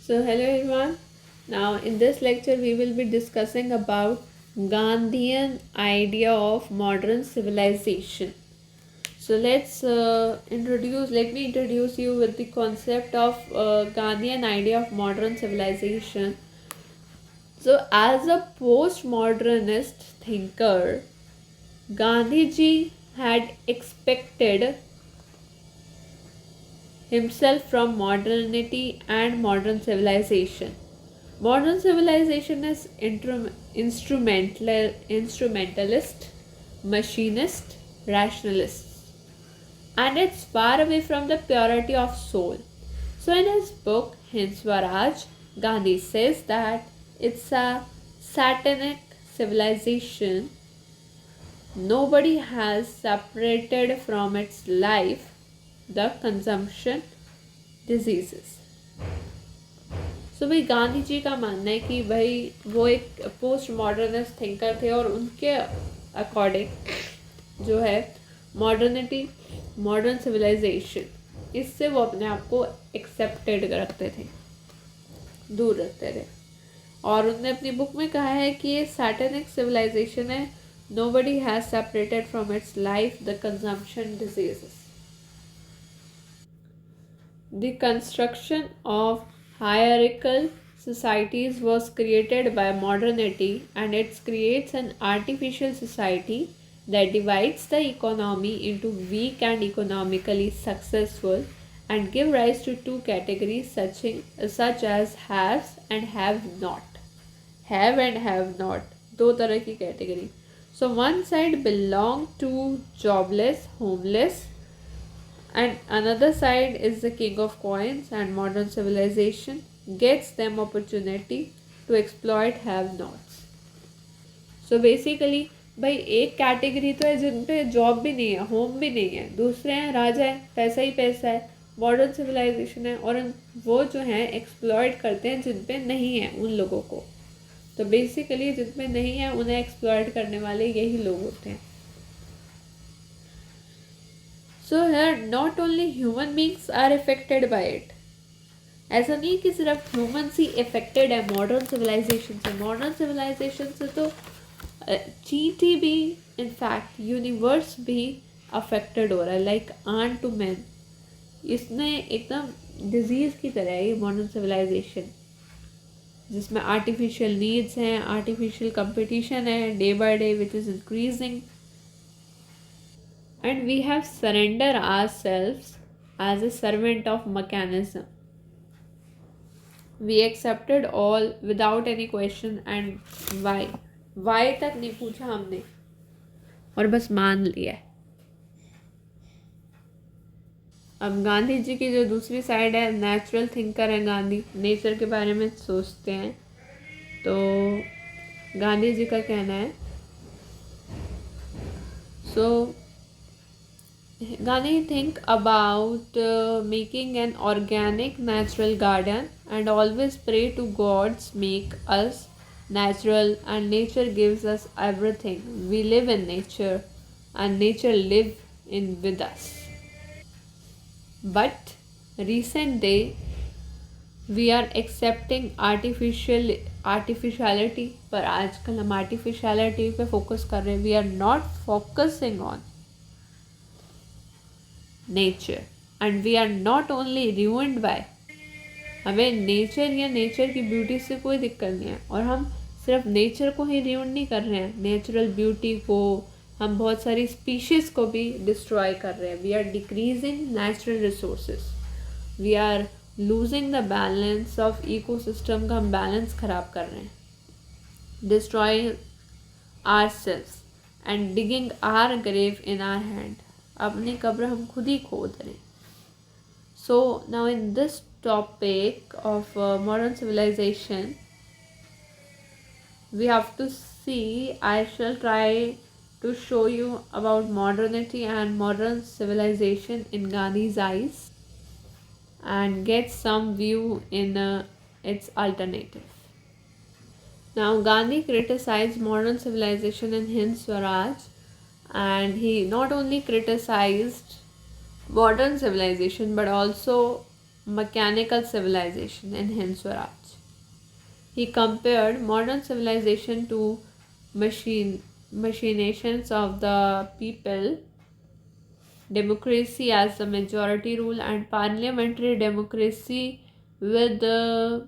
So hello everyone. Now in this lecture we will be discussing about Gandhian idea of modern civilization. So let me introduce you with the concept of Gandhian idea of modern civilization. So as a postmodernist thinker, Gandhiji had expected himself from modernity and modern civilization. Modern civilization is instrumentalist, machinist, rationalist, and it's far away from the purity of soul. So, in his book Hind Swaraj, Gandhi says that it's a satanic civilization. Nobody has separated from its life the consumption diseases. सो भाई गांधी जी का मानना है कि भाई वो एक post modernist thinker थे और उनके अकॉर्डिंग जो है मॉडर्निटी मॉडर्न सिविलाइजेशन इससे वो अपने आप को एक्सेप्टेड रखते थे, दूर रखते थे। और उन्होंने अपनी बुक में कहा है कि ये सैटेनिक सिविलाइजेशन है, nobody has separated from its life the consumption diseases. The construction of hierarchical societies was created by modernity, and it creates an artificial society that divides the economy into weak and economically successful and give rise to two categories such as haves and have not. Have and have not, दो तरह की category. So one side belong to jobless, homeless, and another side is the king of coins, and modern civilization gets them opportunity to exploit have nots. So basically भाई एक category तो है जिन पे job भी नहीं है, होम भी नहीं है, दूसरे हैं राजा है, पैसा ही पैसा है, मॉडर्न सिविलाइजेशन है, और वो जो हैं एक्सप्लॉइट करते हैं जिन पे नहीं है उन लोगों को। तो बेसिकली जिन पे नहीं है उन्हें एक्सप्लॉइट करने वाले यही लोग होते हैं। So here not only human beings are affected by it. ऐसा नहीं कि सिर्फ ह्यूमन ही अफेक्टेड है मॉडर्न सिविलाइजेशन से। मॉडर्न सिविलाइजेशन से तो चींटी भी, इनफैक्ट यूनिवर्स भी अफेक्टेड हो रहा है, लाइक आर्न टू मैन। इसने एकदम डिजीज़ की तरह है ये मॉडर्न सिविलाइजेशन, जिसमें आर्टिफिशियल नीड्स हैं, आर्टिफिशियल कंपटीशन है day by day which is increasing, and we have surrendered ourselves as a servant of mechanism. We accepted all without any question and why तक नहीं पूछा हमने और बस मान लिया। अब गांधी जी की जो दूसरी साइड है, नेचुरल थिंकर है गांधी, नेचर के बारे में सोचते हैं। तो गांधी जी का कहना है, सो Gandhi think about making an organic natural garden and always pray to gods make us natural, and nature gives us everything. We live in nature and nature live in with us. But recent day we are accepting artificiality, पर आजकल हम artificiality पे focus कर रहे हैं। We are not focusing on nature and we are not only ruined by, हमें nature या nature की ब्यूटी से कोई दिक्कत नहीं है, और हम सिर्फ नेचर को ही ruin नहीं कर रहे हैं, नेचुरल ब्यूटी को, हम बहुत सारी स्पीशीज़ को भी डिस्ट्रॉय कर रहे हैं। We are decreasing natural resources, we are losing the balance of ecosystem का हम बैलेंस ख़राब कर रहे हैं, destroying our cells and digging our grave in our hand. अपनी कब्र हम खुद ही खोद रहे हैं। So now in this topic of modern civilization we have to see, I shall try to show you about modernity and modern civilization in Gandhi's eyes and get some view in its alternative. Now Gandhi criticized modern civilization in Hind Swaraj, and he not only criticized modern civilization but also mechanical civilization in Hind Swaraj. He compared modern civilization to machinations of the people, democracy as the majority rule, and parliamentary democracy with the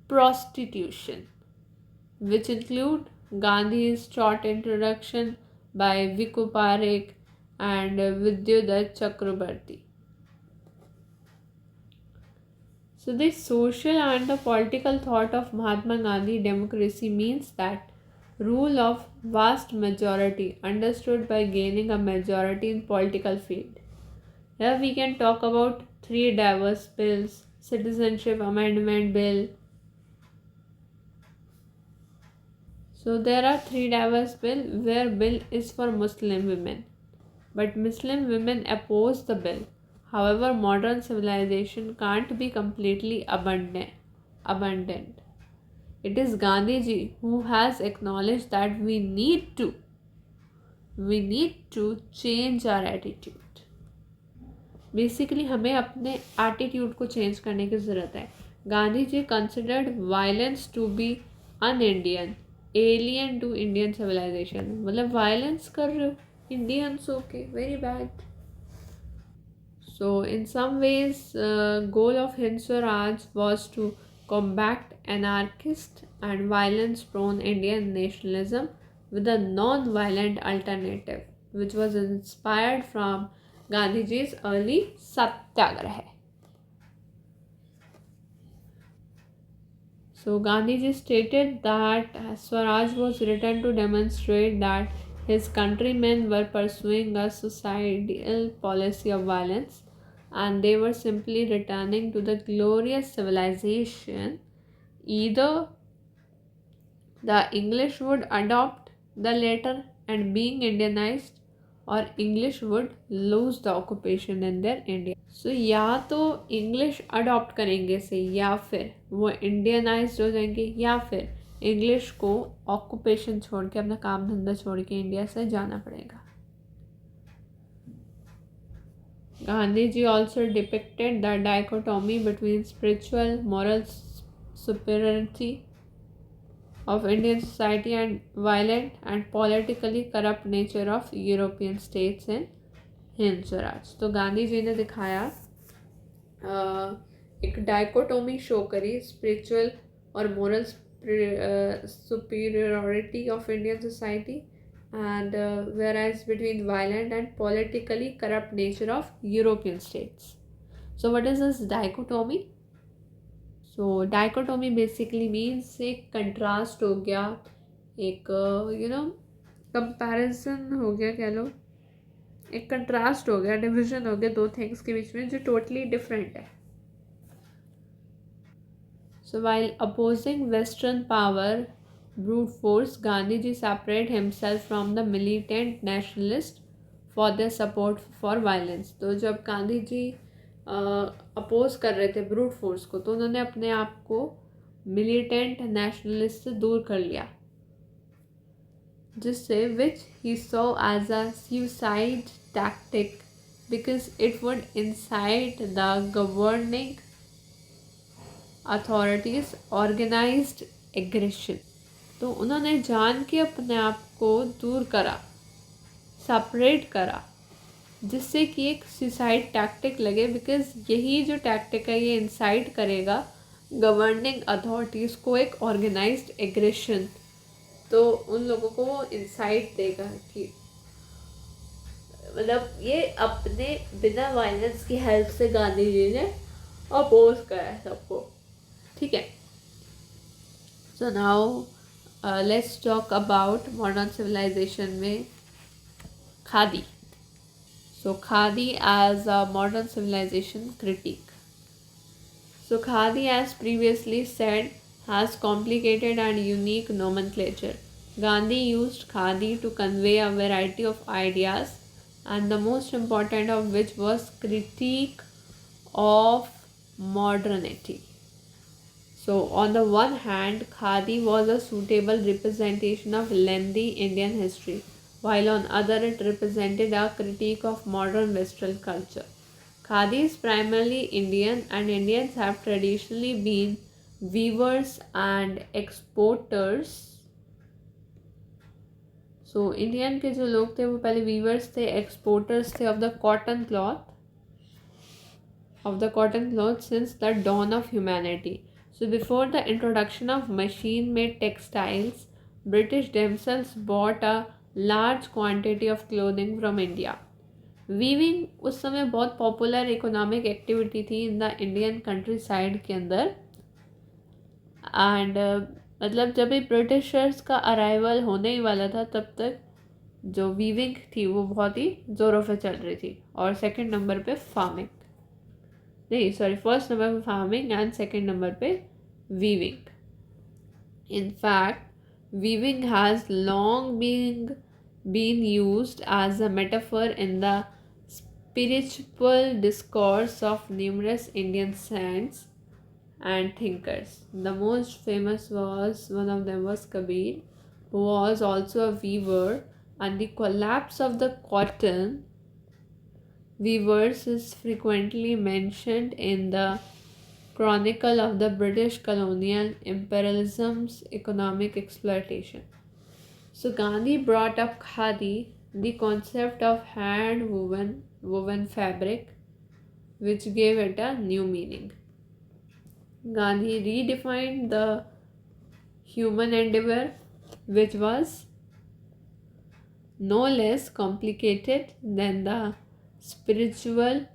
prostitution, which include Gandhi's short introduction by Viku Parekh and Vidyut Chakrabarti. So, the social and the political thought of Mahatma Gandhi democracy means that rule of vast majority understood by gaining a majority in political field. Here we can talk about three diverse bills, citizenship amendment bill. So there are three diverse bill where bill is for Muslim women, but Muslim women oppose the bill. However, modern civilization can't be completely abandoned. It is Gandhiji who has acknowledged that we need to change our attitude. Basically हमें अपने attitude को change करने की ज़रूरत है. Gandhi ji considered violence to be un Indian, alien to Indian civilisation. मतलब violence कर रहे हो इंडियंस होके, very bad. So, in some ways, goal of Hind Swaraj was to combat anarchist and violence-prone Indian nationalism with a non-violent alternative, which was inspired from Gandhiji's early Satyagraha. So, Gandhiji stated that Swaraj was written to demonstrate that his countrymen were pursuing a suicidal policy of violence and they were simply returning to the glorious civilization. Either the English would adopt the latter and being Indianized, or English would lose the occupation in their India. So या तो English adopt करेंगे से, या फिर वो Indianised हो जाएंगे, या फिर इंग्लिश को ऑक्यूपेशन छोड़ के, अपना काम धंधा छोड़ के इंडिया से जाना पड़ेगा. Gandhiji also depicted the dichotomy between spiritual moral superiority of Indian society and violent and politically corrupt nature of European states in Hind Swaraj. तो गांधी जी ने दिखाया एक डायकोटोमी शो करी स्पिरिचुअल और moral superiority of Indian society and whereas between violent and politically corrupt nature of European states. So what is this dichotomy? So dichotomy basically means एक contrast हो गया, एक comparison हो गया, कह लो एक कंट्रास्ट हो गया, डिविजन हो गया दो थिंग्स के बीच में जो टोटली डिफरेंट है. So while opposing western power brute force, Gandhi ji separate himself from the militant nationalist for their support for violence. तो जब गांधी जी अपोज कर रहे थे ब्रूट फोर्स को, तो उन्होंने अपने आप को मिलिटेंट नेशनलिस्ट से दूर कर लिया, जिससे which he saw as a suicide tactic because it would incite the governing authorities organized aggression. तो उन्होंने जान के अपने आप को दूर करा, सेपरेट करा, जिससे कि एक सुसाइड टैक्टिक लगे, बिकॉज यही जो टैक्टिक है ये इंसाइट करेगा गवर्निंग अथॉरिटीज़ को एक ऑर्गेनाइज्ड एग्रेशन. तो उन लोगों को वो इंसाइट देगा कि मतलब ये अपने बिना वायलेंस की हेल्प से गांधी जी ने अपोज करा है सबको. ठीक है. So now let's talk about modern civilisation में khadi. So khadi as a modern civilisation critique. So khadi as previously said has complicated and unique nomenclature. Gandhi used khadi to convey a variety of ideas, and the most important of which was critique of modernity. So, on the one hand, khadi was a suitable representation of lengthy Indian history, while on other it represented a critique of modern Western culture. Khadi is primarily Indian, and Indians have traditionally been weavers and exporters. So Indian के जो लोग थे वो पहले viewers थे, exporters थे of the cotton cloth since the dawn of humanity. So before the introduction of machine-made textiles, British themselves bought a large quantity of clothing from India. Weaving उस समय बहुत पॉपुलर इकोनॉमिक एक्टिविटी थी in the Indian country side के अंदर and मतलब जब भी Britishers का अराइवल होने ही वाला था तब तक जो वीविंग थी वो बहुत ही ज़ोरों से चल रही थी. और सेकंड नंबर पे फार्मिंग, नहीं सॉरी, फर्स्ट नंबर पे फार्मिंग एंड सेकंड नंबर पे weaving. In fact, weaving has long been used as a metaphor in the spiritual discourse of numerous Indian saints and thinkers. The most famous one of them was Kabir, who was also a weaver, and the collapse of the cotton weavers is frequently mentioned in the chronicle of the British colonial imperialism's economic exploitation. So Gandhi brought up khadi, the concept of hand woven fabric, which gave it a new meaning. Gandhi redefined the human endeavor, which was no less complicated than the spiritual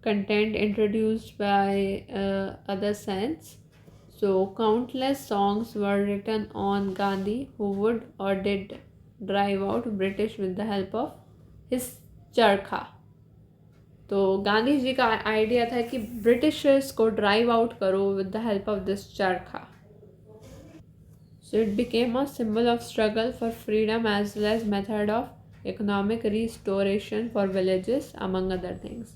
content introduced by other saints. So, countless songs were written on Gandhi, who would or did drive out British with the help of his चरखा. तो गांधी जी का idea था कि Britishers को drive out करो with the help of this चरखा. So it became a symbol of struggle for freedom as well as method of economic restoration for villages, among other things.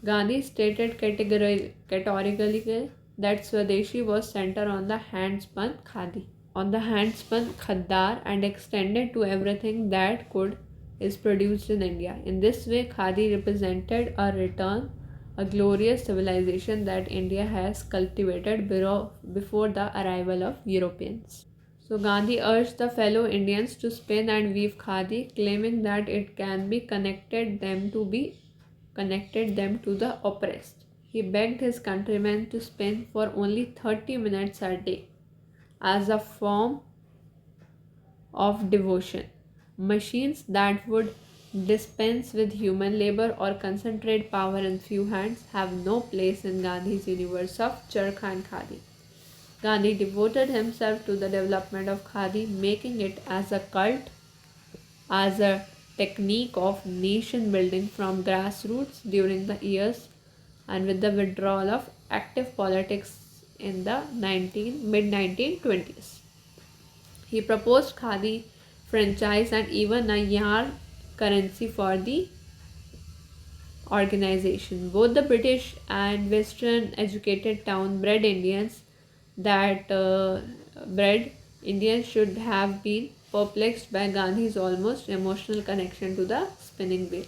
Gandhi stated categorically that Swadeshi was centered on the hand-spun khaddar, and extended to everything that could is produced in India. In this way, khadi represented a return, a glorious civilization that India has cultivated before the arrival of Europeans. So Gandhi urged the fellow Indians to spin and weave khadi, claiming that it can be connected them to the oppressed. He begged his countrymen to spin for only 30 minutes a day as a form of devotion. Machines that would dispense with human labor or concentrate power in few hands have no place in Gandhi's universe of charkha and khadi. Gandhi devoted himself to the development of khadi, making it as a cult, as a technique of nation building from grassroots during the years and with the withdrawal of active politics in the mid 1920s. He proposed khadi franchise and even a yarn currency for the organization. Both the British and Western educated town bred Indians should have been perplexed by Gandhi's almost emotional connection to the spinning wheel,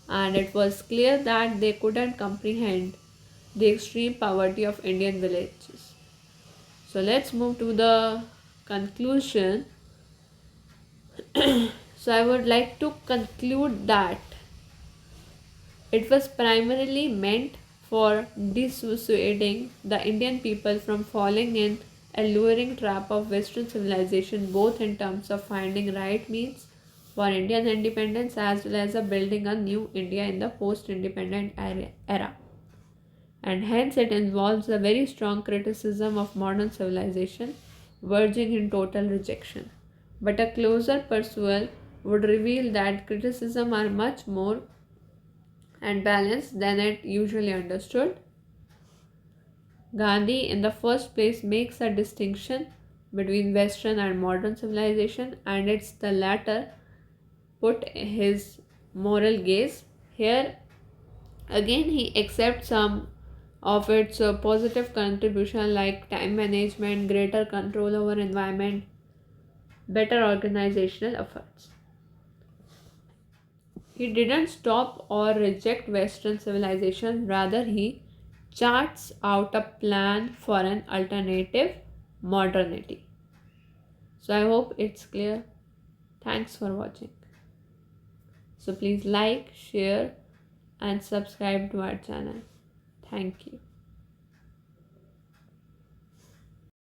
and it was clear that they couldn't comprehend the extreme poverty of Indian villages. So let's move to the conclusion. So I would like to conclude that it was primarily meant for dissuading the Indian people from falling in alluring trap of Western civilization, both in terms of finding right means for Indian independence as well as building a new India in the post-independent era. And hence it involves a very strong criticism of modern civilization, verging in total rejection. But a closer perusal would reveal that criticism are much more and balanced than it usually understood. Gandhi, in the first place, makes a distinction between Western and modern civilization, and it's the latter put his moral gaze. Here, again, he accepts some of its positive contribution like time management, greater control over environment, better organizational efforts. He didn't stop or reject Western civilization, rather, he charts out a plan for an alternative modernity. So, I hope it's clear. Thanks for watching. So, please like, share, and subscribe to our channel. Thank you.